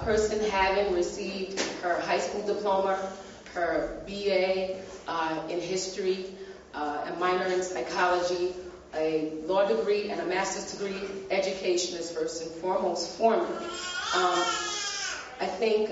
person having received her high school diploma, her BA in history, a minor in psychology, a law degree, and a master's degree, education is first and foremost for me. I think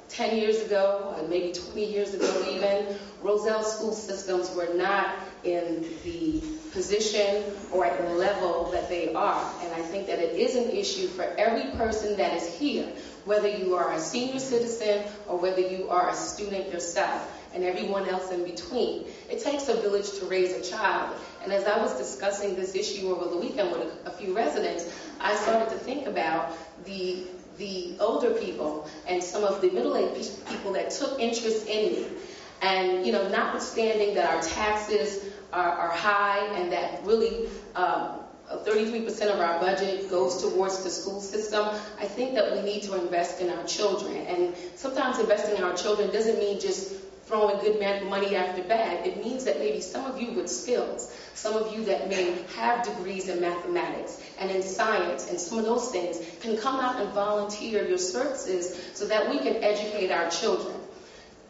10 years ago, and maybe 20 years ago even, Roselle school systems were not in the position or at the level that they are. And I think that it is an issue for every person that is here, whether you are a senior citizen or whether you are a student yourself, and everyone else in between. It takes a village to raise a child. And as I was discussing this issue over the weekend with a few residents, I started to think about the older people and some of the middle-aged people that took interest in me. And, notwithstanding that our taxes are high and that really 33% of our budget goes towards the school system, I think that we need to invest in our children. And sometimes investing in our children doesn't mean just throwing good money after bad. It means that maybe some of you with skills, some of you that may have degrees in mathematics and in science and some of those things can come out and volunteer your services so that we can educate our children.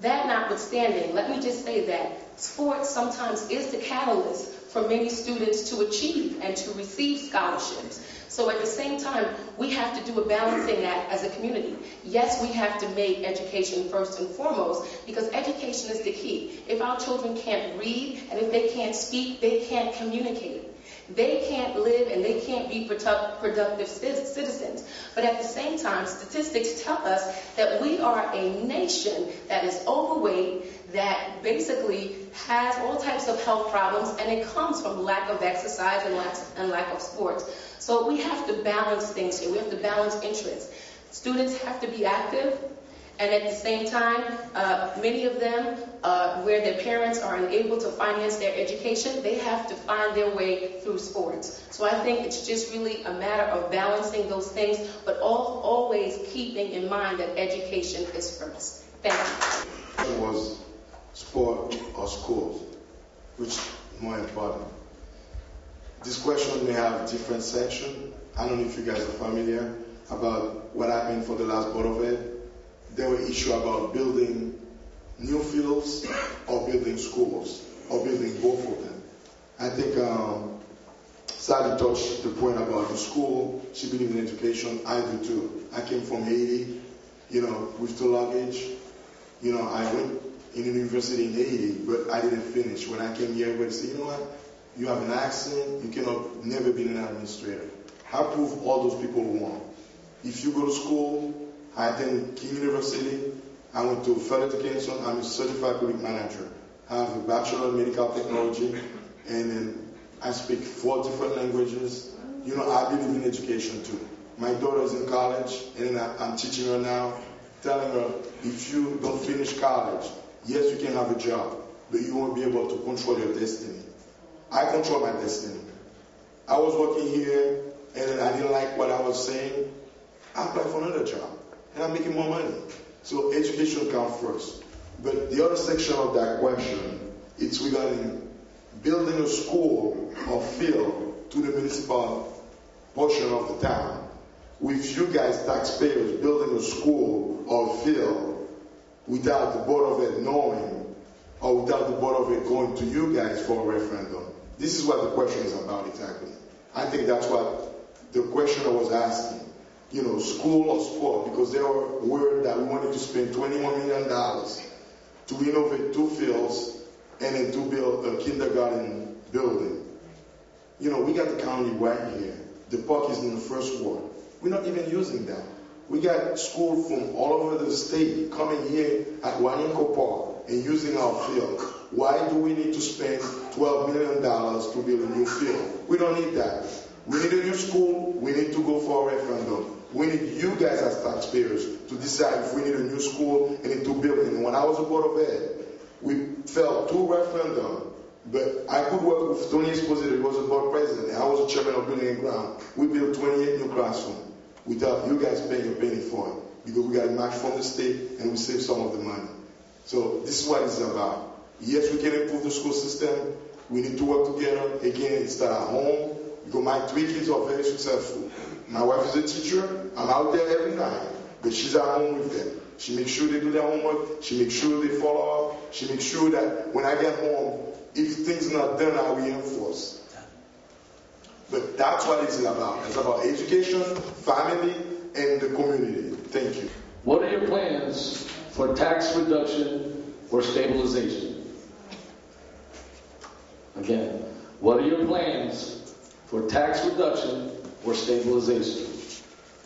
That notwithstanding, let me just say that sports sometimes is the catalyst for many students to achieve and to receive scholarships. So at the same time, we have to do a balancing act as a community. Yes, we have to make education first and foremost, because education is the key. If our children can't read and if they can't speak, they can't communicate. They can't live and they can't be productive citizens. But at the same time, statistics tell us that we are a nation that is overweight, that basically has all types of health problems, and it comes from lack of exercise and lack of sports. So we have to balance things here. We have to balance interests. Students have to be active, and at the same time, many of them, where their parents are unable to finance their education, they have to find their way through sports. So I think it's just really a matter of balancing those things, but always keeping in mind that education is first. Thank you. It was sport or schools, which is more important. This question may have different sections. I don't know if you guys are familiar about what happened for the last Board of Ed. There were issues about building new fields or building schools or building both of them. I think Sally touched the point about the school. She believes in education. I do too. I came from Haiti, with the luggage. I went in university in Haiti, but I didn't finish. When I came here, everybody said, you know what? You have an accent. You cannot never be an administrator. I prove all those people wrong. If you go to school, I attend King University. I went to Federal Education. I'm a certified public manager. I have a Bachelor of Medical Technology, and then I speak 4 different languages. I believe in education too. My daughter is in college, and I'm teaching her now, telling her, if you don't finish college, yes, you can have a job, but you won't be able to control your destiny. I control my destiny. I was working here, and then I didn't like what I was saying. I applied for another job, and I'm making more money. So education comes first. But the other section of that question, it's regarding building a school or field to the municipal portion of the town. With you guys, taxpayers, building a school or field without the Board of Ed knowing, or without the Board of Ed going to you guys for a referendum. This is what the question is about exactly. I think that's what the questioner was asking. School or sport, because they were worried that we wanted to spend $21 million to renovate 2 fields and then to build a kindergarten building. We got the county right here. The park is in the first ward. We're not even using that. We got schools from all over the state coming here at Waninko Park and using our field. Why do we need to spend $12 million to build a new field? We don't need that. We need a new school. We need to go for a referendum. We need you guys as taxpayers to decide if we need a new school and a new building. When I was a Board of Ed, we felt 2 referendums, but I could work with Tony Esposito, he was a board president, and I was a chairman of Building and Ground. We built 28 new classrooms without you guys paying a penny for it, because we got a match from the state and we saved some of the money. So this is what it's about. Yes, we can improve the school system. We need to work together. Again, it starts at home, because my 3 kids are very successful. My wife is a teacher. I'm out there every night. but she's at home with them. She makes sure they do their homework. She makes sure they follow up. She makes sure that when I get home, if things not done, I reinforce. But that's what it's about. It's about education, family, and the community. Thank you. What are your plans for tax reduction or stabilization? Again, what are your plans for tax reduction or stabilization?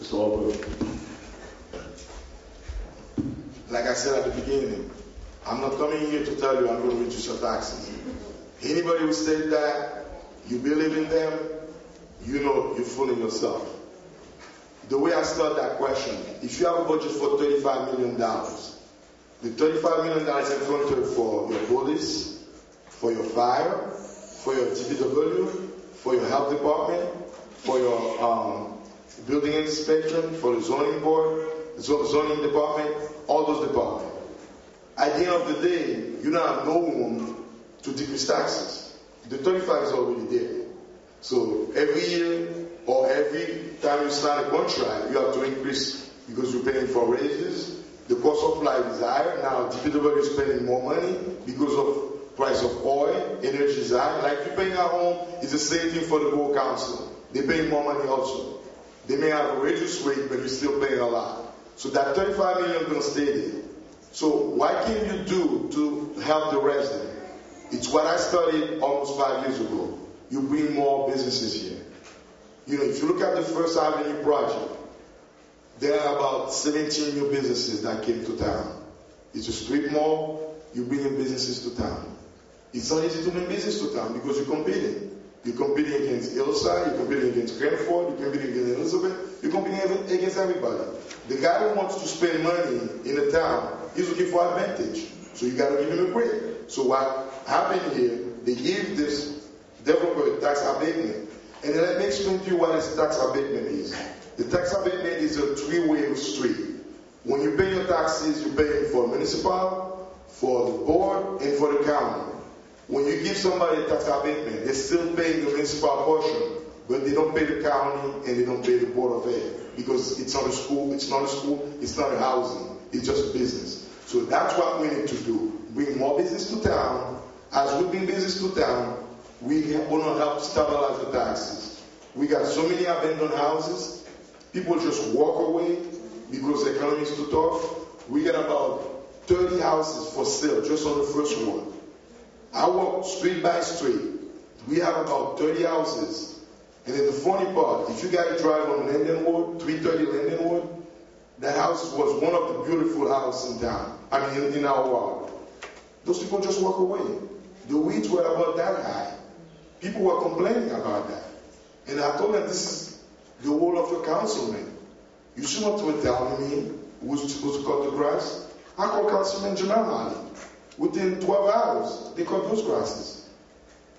Mr. Albert. Like I said at the beginning, I'm not coming here to tell you I'm going to reduce your taxes. Anybody who said that, you believe in them, you know you're fooling yourself. The way I start that question, if you have a budget for $35 million, the $35 million is accounted for your police, for your fire, for your DPW, for your health department, for your building inspection, for the zoning board, the zoning department, all those departments. At the end of the day, you don't have no room to decrease taxes. The 35 is already there. So every year or every time you sign a contract, you have to increase because you're paying for raises. The cost of life is higher. Now DPW is spending more money because of price of oil, energy is high. Like you're paying at home, it's the same thing for the Borough Council. They're paying more money also. They may have a reduced rate, but you're still paying a lot. So that 35 million is going to stay there. So what can you do to help the resident? It's what I studied almost 5 years ago. You bring more businesses here. You know, if you look at the First Avenue project, there are about 17 new businesses that came to town. It's a strip mall. You bring in businesses to town. It's not easy to bring business to town because you're competing. You're competing against Hillside, you're competing against Cranford, you're competing against Elizabeth, you're competing against everybody. The guy who wants to spend money in the town is looking for advantage. So you got to give him a break. So what happened here, they give this developer a tax abatement. And let me explain to you what this tax abatement is. The tax abatement is a three-way street. When you pay your taxes, you're paying for municipal, for the board, and for the county. When you give somebody a tax abatement, they're still paying the municipal portion, but they don't pay the county and they don't pay the Board of Ed because it's not a school, it's not a housing, it's just business. So that's what we need to do. Bring more business to town. As we bring business to town, we want to help stabilize the taxes. We got so many abandoned houses. People just walk away because the economy is too tough. We got about 30 houses for sale just on the first one. I walk street by street. We have about 30 houses. And then the funny part, if you guys drive on Linden Road, 330 Linden Road, that house was one of the beautiful houses in town. I mean, in our ward. Those people just walk away. The weeds were about that high. People were complaining about that. And I told them, this is the role of the councilman. You should not tell me who's supposed to cut the grass. I call Councilman Jamal Ali. Within 12 hours, they cut those grasses.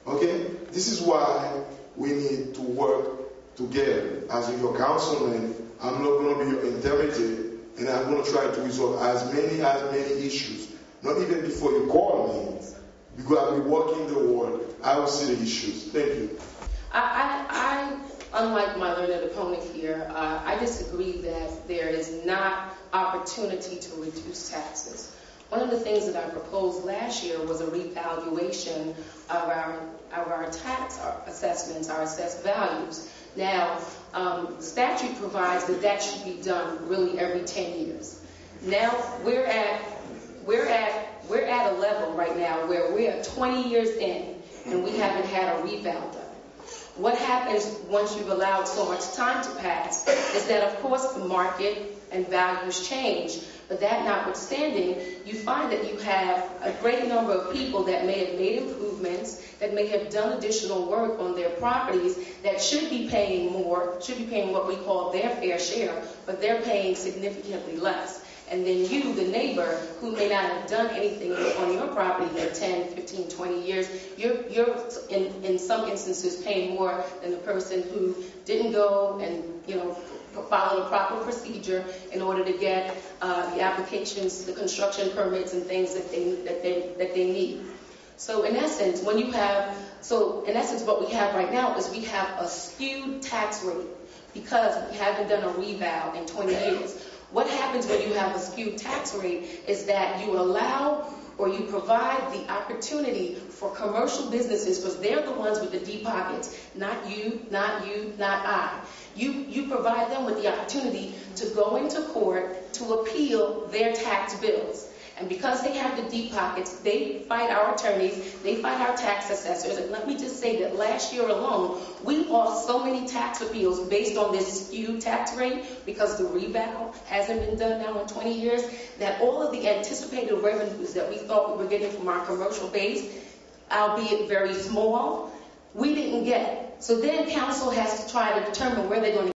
Okay? This is why we need to work together. As your councilman, I'm not going to be your intermediary, and I'm going to try to resolve as many issues. Not even before you call me, because I'll be walking the ward, I will see the issues. Thank you. I unlike my learned opponent here, I disagree that there is not opportunity to reduce taxes. One of the things that I proposed last year was a revaluation of our tax assessments, our assessed values. Now, statute provides that should be done really every 10 years. Now we're at a level right now where we're 20 years in and we haven't had a reval done. What happens once you've allowed so much time to pass is that, of course, the market and values change. But that notwithstanding, you find that you have a great number of people that may have made improvements, that may have done additional work on their properties, that should be paying more, should be paying what we call their fair share, but they're paying significantly less. And then you, the neighbor, who may not have done anything on your property for 10, 15, 20 years, you're in some instances paying more than the person who didn't go and, follow the proper procedure in order to get the applications, the construction permits and things that they need. So in essence, what we have right now is we have a skewed tax rate because we haven't done a reval in 20 years. What happens when you have a skewed tax rate is that you allow or you provide the opportunity for commercial businesses, because they're the ones with the deep pockets, not you, not I. You provide them with the opportunity to go into court to appeal their tax bills. And because they have the deep pockets, they fight our attorneys, they fight our tax assessors. And let me just say that last year alone, we lost so many tax appeals based on this skewed tax rate, because the revow hasn't been done now in 20 years, that all of the anticipated revenues that we thought we were getting from our commercial base, albeit very small, we didn't get. So then council has to try to determine where they're going to